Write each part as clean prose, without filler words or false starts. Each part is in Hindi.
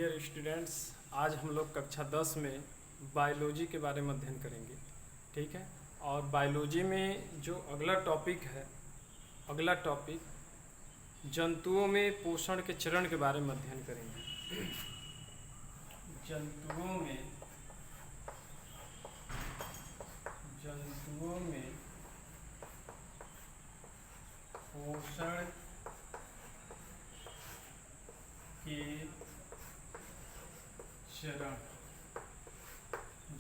डियर स्टूडेंट्स, आज हम लोग कक्षा 10 में बायोलॉजी के बारे में अध्ययन करेंगे। ठीक है। और बायोलॉजी में जो अगला टॉपिक जंतुओं में पोषण के चरण के बारे में अध्ययन करेंगे। जंतुओं में पोषण के चरण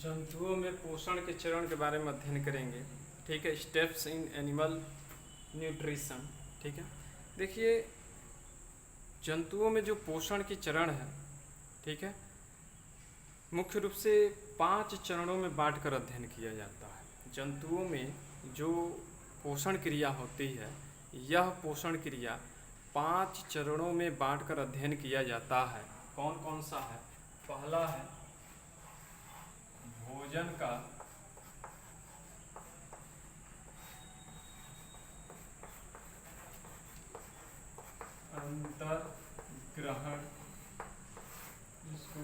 जंतुओं में पोषण के चरण के बारे में अध्ययन करेंगे। ठीक है। Steps in animal nutrition. ठीक है। देखिए, जंतुओं में जो पोषण के चरण है, ठीक है, मुख्य रूप से 5 चरणों में बांटकर अध्ययन किया जाता है। जंतुओं में जो पोषण क्रिया होती है, यह पोषण क्रिया 5 चरणों में बांटकर अध्ययन किया जाता है। कौन कौन सा है? पहला है भोजन का अंतर ग्रहण, जिसको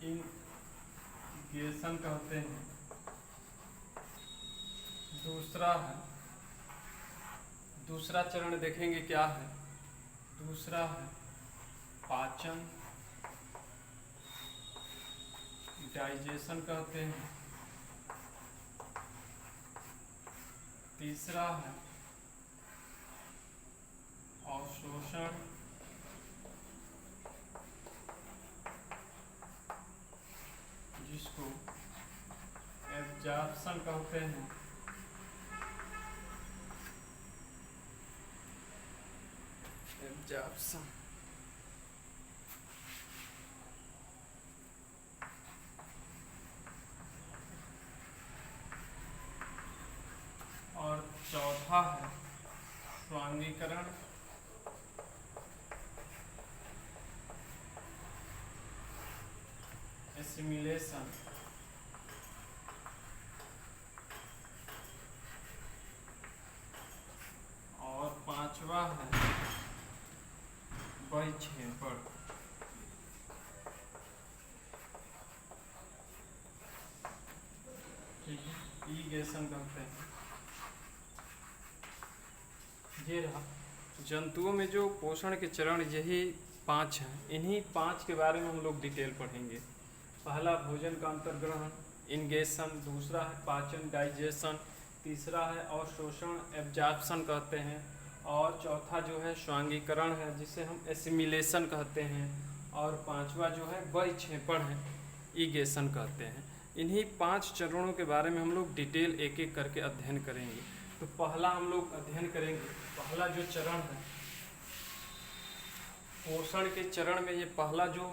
इंगेशन कहते हैं। दूसरा चरण देखेंगे क्या है। दूसरा है पाचन, डाइजेशन कहते हैं। तीसरा है अवशोषण, जिसको एब्जॉर्प्शन कहते हैं। एब्जॉर्प्शन। और चौथा है स्वांगीकरण, एसिमिलेशन। और पांचवा है परिक्षेपण। ठीक है, ईगेशन कहते हैं। ये रहा जंतुओं में जो पोषण के चरण, यही 5 हैं। इन्हीं 5 के बारे में हम लोग डिटेल पढ़ेंगे। पहला भोजन का अंतर्ग्रहण, इंगेशन। दूसरा है पाचन, डाइजेशन। तीसरा है अवशोषण, एब्जॉर्प्शन कहते हैं। और चौथा जो है स्वांगीकरण है, जिसे हम एसिमिलेशन कहते हैं। और पांचवा जो है परिक्षेपण है, ईगेशन कहते हैं। इन्हीं 5 चरणों के बारे में हम लोग डिटेल एक एक करके अध्ययन करेंगे। तो पहला हम लोग अध्ययन करेंगे, पहला जो चरण है पोषण के चरण में, ये पहला जो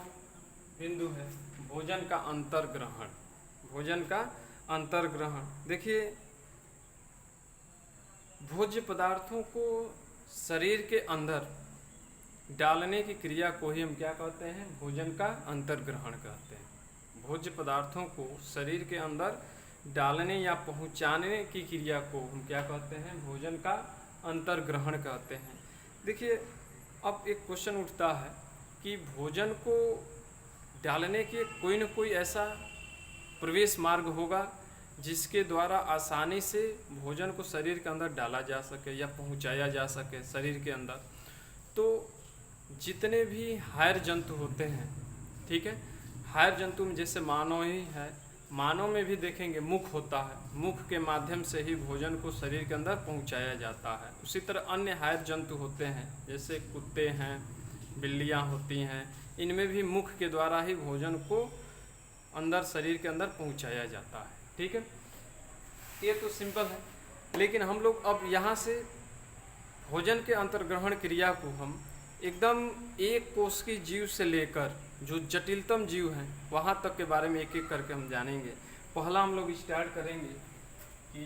बिंदु है भोजन का अंतर्ग्रहण। भोजन का अंतर्ग्रहण। देखिए, भोज्य पदार्थों को शरीर के अंदर डालने की क्रिया को ही हम क्या कहते हैं? भोजन का अंतर्ग्रहण कहते हैं। भोज्य पदार्थों को शरीर के अंदर डालने या पहुंचाने की क्रिया को हम क्या कहते हैं? भोजन का अंतर्ग्रहण कहते हैं। देखिए, अब एक क्वेश्चन उठता है कि भोजन को डालने के कोई न कोई ऐसा प्रवेश मार्ग होगा जिसके द्वारा आसानी से भोजन को शरीर के अंदर डाला जा सके या पहुंचाया जा सके शरीर के अंदर। तो जितने भी हायर जंतु होते हैं, ठीक है, हायर जंतु में जैसे मानव ही है, मानव में भी देखेंगे मुख होता है, मुख के माध्यम से ही भोजन को शरीर के अंदर पहुंचाया जाता है। उसी तरह अन्य हायर जंतु होते हैं, जैसे कुत्ते हैं, बिल्लियां होती हैं, इनमें भी मुख के द्वारा ही भोजन को अंदर शरीर के अंदर पहुंचाया जाता है। ठीक है, ये तो सिंपल है। लेकिन हम लोग अब यहाँ से भोजन के अंतर्ग्रहण क्रिया को हम एकदम एक कोश की जीव से लेकर जो जटिलतम जीव हैं वहाँ तक के बारे में एक एक करके हम जानेंगे। पहला हम लोग स्टार्ट करेंगे कि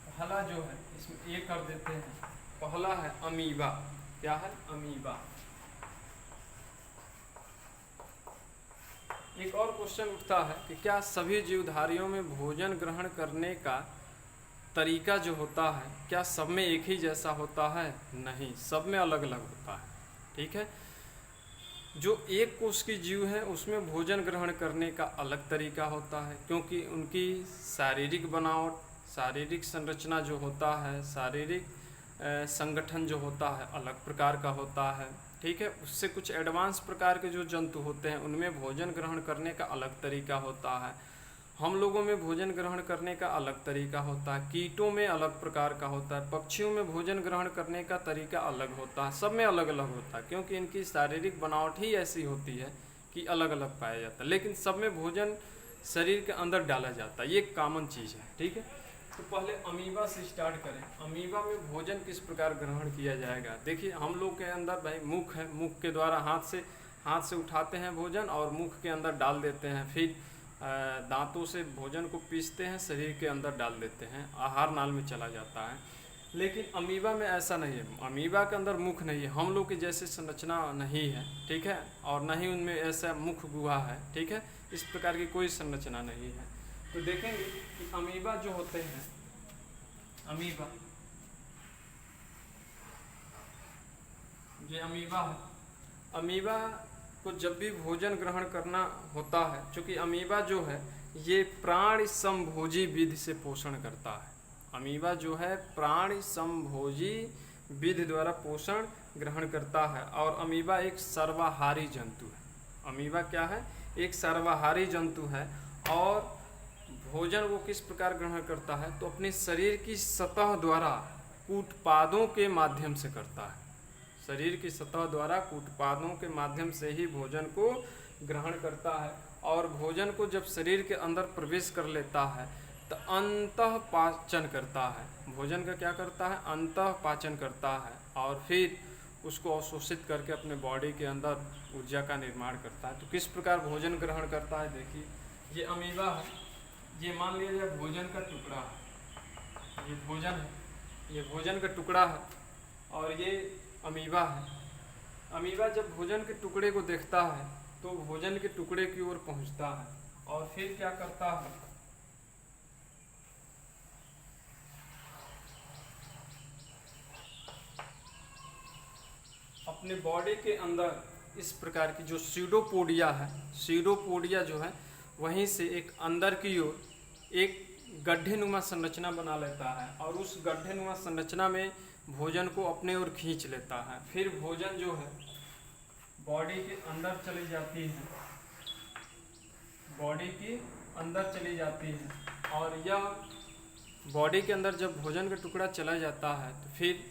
पहला जो है, इसमें एक कर देते हैं, पहला है अमीबा। क्या है? अमीबा। एक और क्वेश्चन उठता है कि क्या सभी जीवधारियों में भोजन ग्रहण करने का तरीका जो होता है, क्या सब में एक ही जैसा होता है? नहीं, सब में अलग अलग होता है। ठीक है। जो एक कोष की जीव है उसमें भोजन ग्रहण करने का अलग तरीका होता है, क्योंकि उनकी शारीरिक बनावट, शारीरिक संरचना जो होता है, शारीरिक संगठन जो होता है अलग प्रकार का होता है। ठीक है, उससे कुछ एडवांस प्रकार के जो जंतु होते हैं उनमें भोजन ग्रहण करने का अलग तरीका होता है। हम लोगों में भोजन ग्रहण करने का अलग तरीका होता है, कीटों में अलग प्रकार का होता है, पक्षियों में भोजन ग्रहण करने का तरीका अलग होता है, सब में अलग अलग होता है, क्योंकि इनकी शारीरिक बनावट ही ऐसी होती है कि अलग अलग पाया जाता है। लेकिन सब में भोजन शरीर के अंदर डाला जाता है, ये एक कॉमन चीज़ है। ठीक है, तो पहले अमीबा से स्टार्ट करें। अमीबा में भोजन किस प्रकार ग्रहण किया जाएगा। देखिए, हम लोग के अंदर भाई मुख है, मुख के द्वारा हाथ से उठाते हैं भोजन और मुख के अंदर डाल देते हैं, फिर दांतों से भोजन को पीसते हैं, शरीर के अंदर डाल देते हैं, आहार नाल में चला जाता है। लेकिन अमीबा में ऐसा नहीं है, अमीबा के अंदर मुख नहीं है, हम लोग के जैसे संरचना नहीं है। ठीक है, और न ही उनमें ऐसा मुख गुहा है। ठीक है, इस प्रकार की कोई संरचना नहीं है। तो देखेंगे कि अमीबा जो होते हैं, अमीबा ये अमीबा है, अमीबा को जब भी भोजन ग्रहण करना होता है, क्योंकि अमीबा जो है ये प्राणी समभोजी विधि से पोषण करता है। अमीबा जो है प्राणी समभोजी विधि द्वारा पोषण ग्रहण करता है, और अमीबा एक सर्वाहारी जंतु है। अमीबा क्या है, एक सर्वाहारी जंतु है। और भोजन वो किस प्रकार ग्रहण करता है, तो अपने शरीर की सतह द्वारा कूटपादों के माध्यम से करता है। शरीर की सतह द्वारा कूटपादों के माध्यम से ही भोजन को ग्रहण करता है। और भोजन को जब शरीर के अंदर प्रवेश कर लेता है तो अंतः पाचन करता है। भोजन का क्या करता है, अंतः पाचन करता है, और फिर उसको अवशोषित करके अपने बॉडी के अंदर ऊर्जा का निर्माण करता है। तो किस प्रकार भोजन ग्रहण करता है, देखिए ये अमीबा है, ये मान लिया जाए भोजन का टुकड़ा है, ये भोजन है, ये भोजन का टुकड़ा है, और ये अमीबा है। अमीबा जब भोजन के टुकड़े को देखता है तो भोजन के टुकड़े की ओर पहुंचता है, और फिर क्या करता है, अपने बॉडी के अंदर इस प्रकार की जो सीडोपोडिया है, सीडोपोडिया जो है वहीं से एक अंदर की ओर एक गड्ढेनुमा संरचना बना लेता है, और उस गड्ढेनुमा संरचना में भोजन को अपने ओर खींच लेता है। फिर भोजन जो है बॉडी के अंदर चली जाती है, बॉडी के अंदर चली जाती है, और यह बॉडी के अंदर जब भोजन का टुकड़ा चला जाता है तो फिर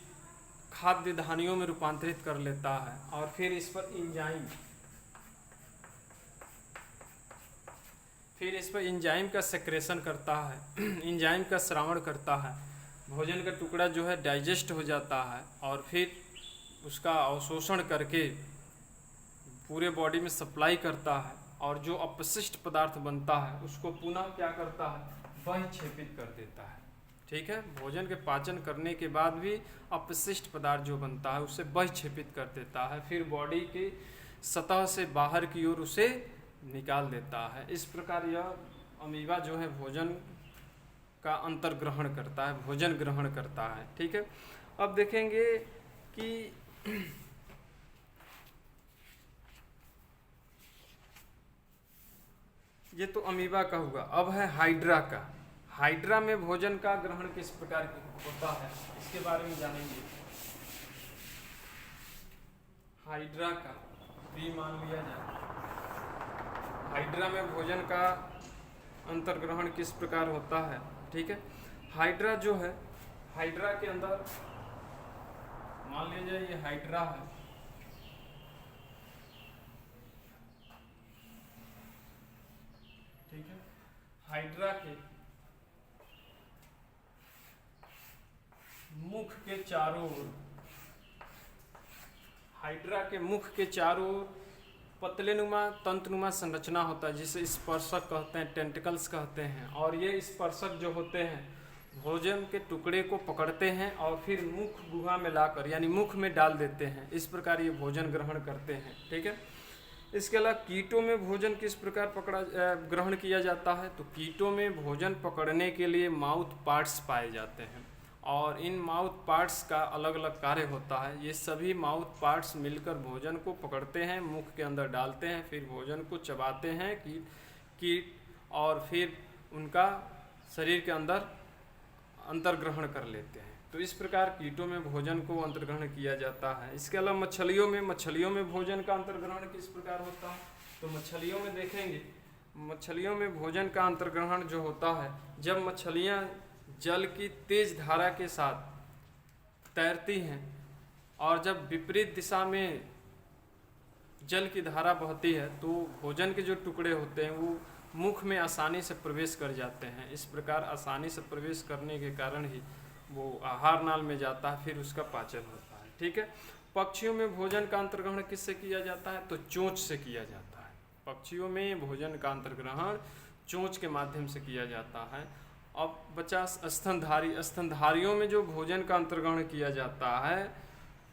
खाद्य धानियों में रूपांतरित कर लेता है, और फिर इस पर एंजाइम का सेक्रेशन करता है, एंजाइम का श्रावण करता है। भोजन का टुकड़ा जो है डाइजेस्ट हो जाता है, और फिर उसका अवशोषण करके पूरे बॉडी में सप्लाई करता है, और जो अपशिष्ट पदार्थ बनता है उसको पुनः क्या करता है, बहिक्षेपित कर देता है। ठीक है, भोजन के पाचन करने के बाद भी अपशिष्ट पदार्थ जो बनता है उसे बहिक्षेपित कर देता है, फिर बॉडी के सतह से बाहर की ओर उसे निकाल देता है। इस प्रकार यह अमीबा जो है भोजन का अंतर्ग्रहण करता है, भोजन ग्रहण करता है। ठीक है, अब देखेंगे कि ये तो अमीबा का हुआ, अब है हाइड्रा का। हाइड्रा में भोजन का ग्रहण किस प्रकार होता है इसके बारे में जानेंगे। हाइड्रा का भी मान लिया जाए, हाइड्रा में भोजन का अंतर्ग्रहण किस प्रकार होता है। ठीक है, हाइड्रा जो है, हाइड्रा के अंदर मान लिया जाए ये हाइड्रा है, ठीक है, हाइड्रा के मुख के चारों ओर, हाइड्रा के मुख के चारों ओर पतलेनुमा तंतुनुमा संरचना होता है, जिसे स्पर्शक कहते हैं, टेंटिकल्स कहते हैं। और ये स्पर्शक जो होते हैं भोजन के टुकड़े को पकड़ते हैं और फिर मुख गुहा में लाकर यानी मुख में डाल देते हैं। इस प्रकार ये भोजन ग्रहण करते हैं। ठीक है, इसके अलावा कीटों में भोजन किस प्रकार ग्रहण किया जाता है, तो कीटों में भोजन पकड़ने के लिए माउथ पार्ट्स पाए जाते हैं, और इन माउथ पार्ट्स का अलग अलग कार्य होता है। ये सभी माउथ पार्ट्स मिलकर भोजन को पकड़ते हैं, मुख के अंदर डालते हैं, फिर भोजन को चबाते हैं कीट और फिर उनका शरीर के अंदर अंतर्ग्रहण कर लेते हैं। तो इस प्रकार कीटों में भोजन को अंतर्ग्रहण किया जाता है। इसके अलावा मछलियों में भोजन का अंतर्ग्रहण किस प्रकार होता है, तो मछलियों में देखेंगे, मछलियों में भोजन का अंतर्ग्रहण जो होता है, जब मछलियाँ जल की तेज धारा के साथ तैरती हैं और जब विपरीत दिशा में जल की धारा बहती है तो भोजन के जो टुकड़े होते हैं वो मुख में आसानी से प्रवेश कर जाते हैं। इस प्रकार आसानी से प्रवेश करने के कारण ही वो आहार नाल में जाता है, फिर उसका पाचन होता है। ठीक है। पक्षियों में भोजन का अंतर्ग्रहण किससे किया जाता है, तो चोंच से किया जाता है। पक्षियों में भोजन का अंतर्ग्रहण चोंच के माध्यम से किया जाता है। अब बचा स्तनधारियों में जो भोजन का अंतर्ग्रहण किया जाता है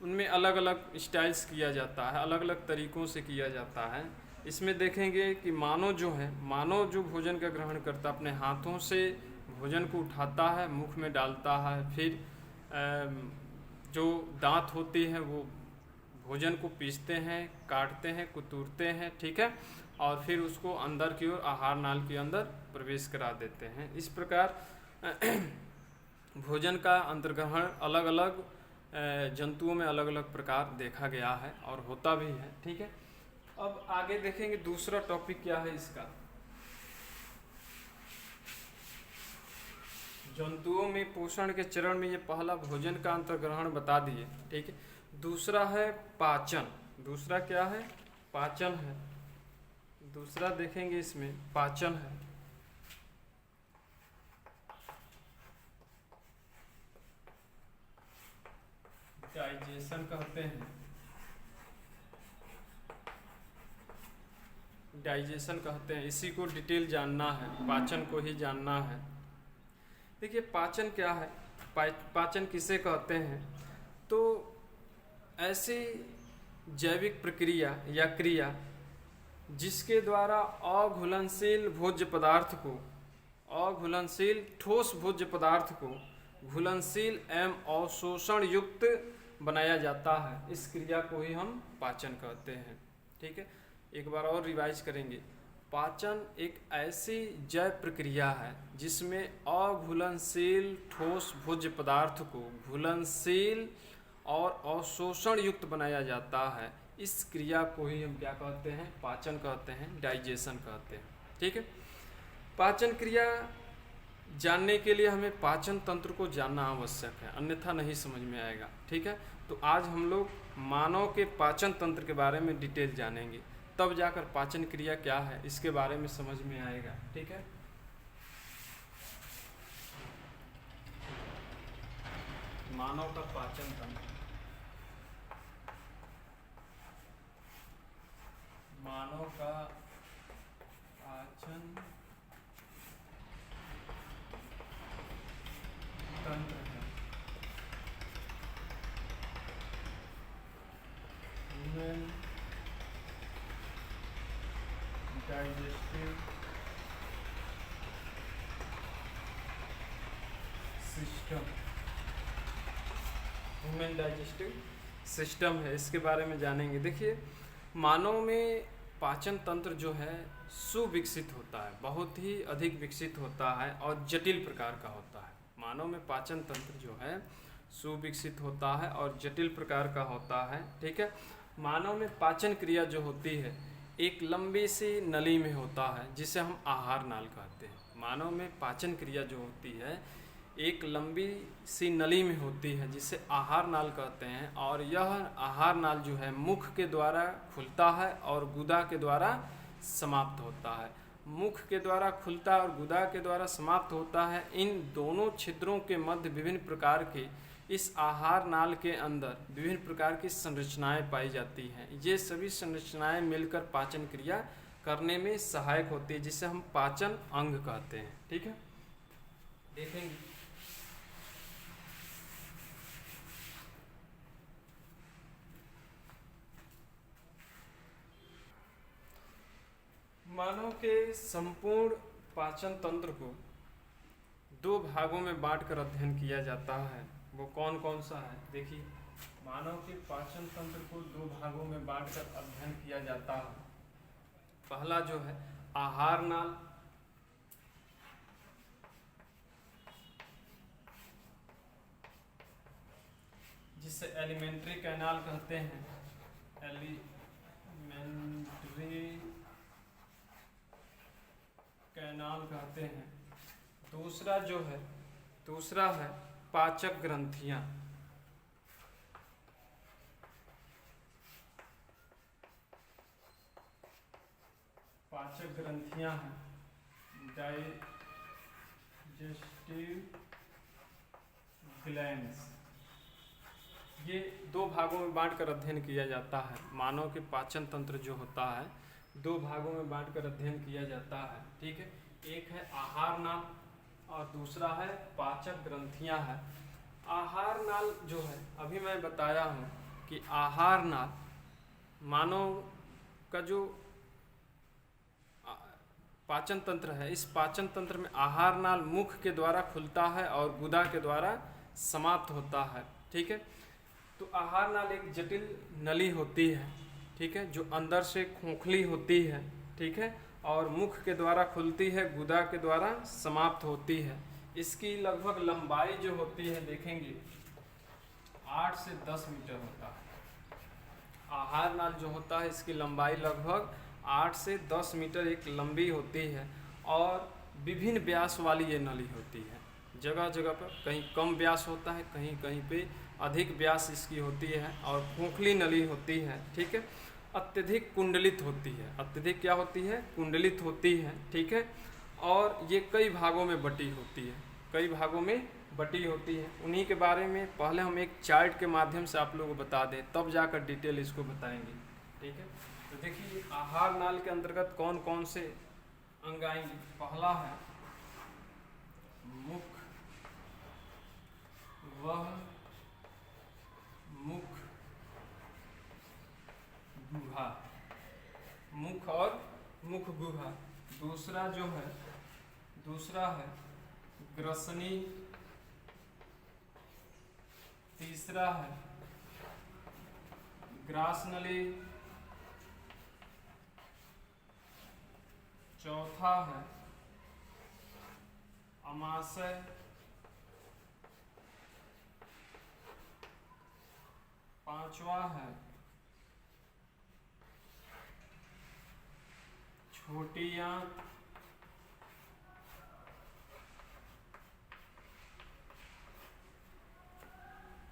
उनमें अलग अलग स्टाइल्स किया जाता है, अलग अलग तरीक़ों से किया जाता है। इसमें देखेंगे कि मानव जो भोजन का ग्रहण करता है अपने हाथों से भोजन को उठाता है, मुख में डालता है, फिर जो दांत होती हैं वो भोजन को पीसते हैं, काटते हैं, कुतूरते हैं। ठीक है। और फिर उसको अंदर की ओर आहार नाल के अंदर प्रवेश करा देते हैं। इस प्रकार भोजन का अंतर्ग्रहण अलग अलग जंतुओं में अलग अलग प्रकार देखा गया है और होता भी है। ठीक है। अब आगे देखेंगे दूसरा टॉपिक क्या है इसका, जंतुओं में पोषण के चरण में ये पहला भोजन का अंतर्ग्रहण बता दिए। ठीक है। दूसरा है पाचन। दूसरा क्या है, पाचन है। दूसरा देखेंगे इसमें पाचन है। डाइजेशन कहते हैं, डाइजेशन कहते हैं। इसी को डिटेल जानना है, पाचन को ही जानना है। देखिए पाचन क्या है, पाचन किसे कहते हैं, तो ऐसी जैविक प्रक्रिया या क्रिया जिसके द्वारा अघुलनशील भोज्य पदार्थ को, अघुलनशील ठोस भोज्य पदार्थ को घुलनशील एवं अवशोषण युक्त बनाया जाता है, इस क्रिया को ही हम पाचन कहते हैं। ठीक है। एक बार और रिवाइज करेंगे। पाचन एक ऐसी जैव प्रक्रिया है जिसमें अघुलनशील ठोस भोज्य पदार्थ को घुलनशील और अवशोषण युक्त बनाया जाता है। इस क्रिया को ही हम क्या कहते हैं, पाचन कहते हैं, डाइजेशन कहते हैं। ठीक है। पाचन क्रिया जानने के लिए हमें पाचन तंत्र को जानना आवश्यक है, अन्यथा नहीं समझ में आएगा। ठीक है। तो आज हम लोग मानव के पाचन तंत्र के बारे में डिटेल जानेंगे, तब जाकर पाचन क्रिया क्या है इसके बारे में समझ में आएगा। ठीक है। मानव का पाचन तंत्र, मानव का पाचन तंत्र है। Human digestive system, human digestive system है, इसके बारे में जानेंगे। देखिए मानव में पाचन तंत्र जो है सुविकसित होता है, बहुत ही अधिक विकसित होता है और जटिल प्रकार का होता है। मानव में पाचन तंत्र जो है सुविकसित होता है और जटिल प्रकार का होता है। ठीक है। मानव में पाचन क्रिया जो होती है एक लंबी सी नली में होता है जिसे हम आहार नाल कहते हैं। मानव में पाचन क्रिया जो होती है एक लंबी सी नली में होती है जिसे आहार नाल कहते हैं, और यह आहार नाल जो है मुख के द्वारा खुलता है और गुदा के द्वारा समाप्त होता है। मुख के द्वारा खुलता है और गुदा के द्वारा समाप्त होता है। इन दोनों छिद्रों के मध्य विभिन्न प्रकार के, इस आहार नाल के अंदर विभिन्न प्रकार की संरचनाएं पाई जाती हैं। ये सभी संरचनाएं मिलकर पाचन क्रिया करने में सहायक होती है, जिसे हम पाचन अंग कहते हैं। ठीक है। देखेंगे मानव के संपूर्ण पाचन तंत्र को दो भागों में बांटकर अध्ययन किया जाता है, वो कौन कौन सा है? देखिए, मानव के पाचन तंत्र को दो भागों में बांटकर अध्ययन किया जाता है। पहला जो है आहार नाल, जिसे एलिमेंट्री कैनाल कहते हैं, एलिमेंट्री कैनाल कहते हैं। दूसरा है पाचक ग्रंथियां। पाचक ग्रंथियां हैं डाइजेस्टिव ग्लैंड्स। ये दो भागों में बांटकर अध्ययन किया जाता है। मानव के पाचन तंत्र जो होता है दो भागों में बांटकर अध्ययन किया जाता है, ठीक है। एक है आहार नाल और दूसरा है पाचक ग्रंथियां है। आहार नाल जो है, अभी मैं बताया हूँ कि आहार नाल मानव का जो पाचन तंत्र है, इस पाचन तंत्र में आहार नाल मुख के द्वारा खुलता है और गुदा के द्वारा समाप्त होता है, ठीक है। तो आहार नाल एक जटिल नली होती है, ठीक है, जो अंदर से खोखली होती है, ठीक है, और मुख के द्वारा खुलती है, गुदा के द्वारा समाप्त होती है। इसकी लगभग लंबाई जो होती है, देखेंगे 8 से 10 मीटर होता है। आहार नाल जो होता है इसकी लंबाई लगभग 8 से 10 मीटर एक लंबी होती है और विभिन्न व्यास वाली ये नली होती है। जगह जगह पर कहीं कम व्यास होता है, कहीं कहीं पे अधिक व्यास इसकी होती है और खोखली नली होती है, ठीक है। अत्यधिक कुंडलित होती है। अत्यधिक क्या होती है? कुंडलित होती है, ठीक है। और ये कई भागों में बटी होती है, कई भागों में बटी होती है। उन्हीं के बारे में पहले हम एक चार्ट के माध्यम से आप लोगों को बता दें, तब जाकर डिटेल इसको बताएंगे, ठीक है। तो देखिए आहार नाल के अंतर्गत कौन कौन से अंग आएंगे। पहला है मुख, वह मुख गुहा, मुख और मुख गुहा। दूसरा है ग्रसनी। तीसरा है ग्रासनली। चौथा है अमाशय। पांचवा है छोटी आंत।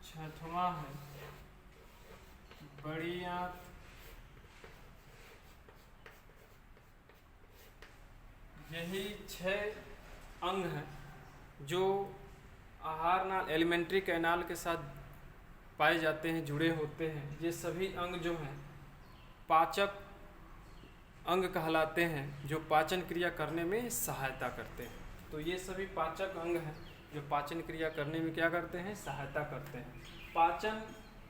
छठवां है बड़ी आंत। यही 6 अंग हैं जो आहार नाल एलिमेंट्री कैनाल के साथ पाए जाते हैं, जुड़े होते हैं। ये सभी अंग जो हैं पाचक अंग कहलाते हैं, जो पाचन क्रिया करने में सहायता करते हैं। तो ये सभी पाचक अंग हैं जो पाचन क्रिया करने में क्या करते हैं? सहायता करते हैं।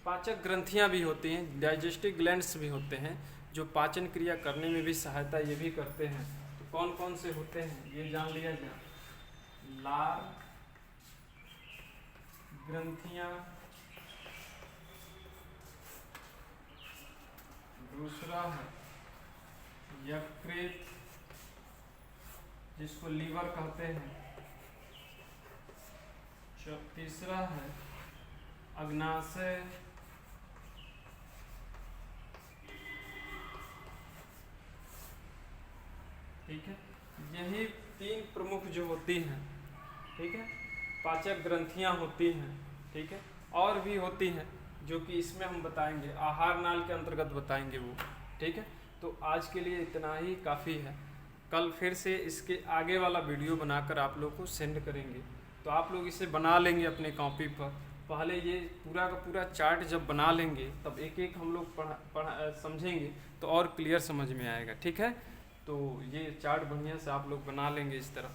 पाचक ग्रंथियां भी होती हैं, डाइजेस्टिव ग्लैंड्स भी होते हैं जो पाचन क्रिया करने में भी सहायता ये भी करते हैं। तो कौन कौन से होते हैं ये जान लिया जाए। लार ग्रंथियां, दूसरा है यकृत जिसको लीवर कहते हैं। तीसरा है अग्नाशय। ठीक है, यही 3 प्रमुख जो होती हैं, ठीक है, पाचक ग्रंथियां होती हैं, ठीक है। और भी होती हैं जो कि इसमें हम बताएंगे, आहार नाल के अंतर्गत बताएंगे वो, ठीक है। तो आज के लिए इतना ही काफ़ी है। कल फिर से इसके आगे वाला वीडियो बनाकर आप लोग को सेंड करेंगे, तो आप लोग इसे बना लेंगे अपने कॉपी पर। पहले ये पूरा का पूरा चार्ट जब बना लेंगे तब एक एक हम लोग समझेंगे तो और क्लियर समझ में आएगा, ठीक है। तो ये चार्ट बढ़िया से आप लोग बना लेंगे इस तरह,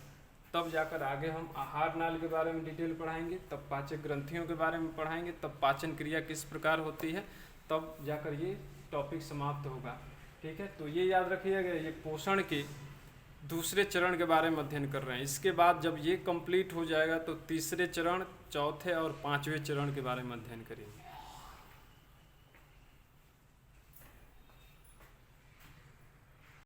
तब जाकर आगे हम आहार नाल के बारे में डिटेल पढ़ाएंगे, तब पाचक ग्रंथियों के बारे में पढ़ाएंगे, तब पाचन क्रिया किस प्रकार होती है, तब जाकर ये टॉपिक समाप्त होगा, ठीक है। तो ये याद रखिएगा, ये पोषण के दूसरे चरण के बारे में अध्ययन कर रहे हैं। इसके बाद जब ये कंप्लीट हो जाएगा तो तीसरे चरण, चौथे और पांचवें चरण के बारे में अध्ययन करेंगे।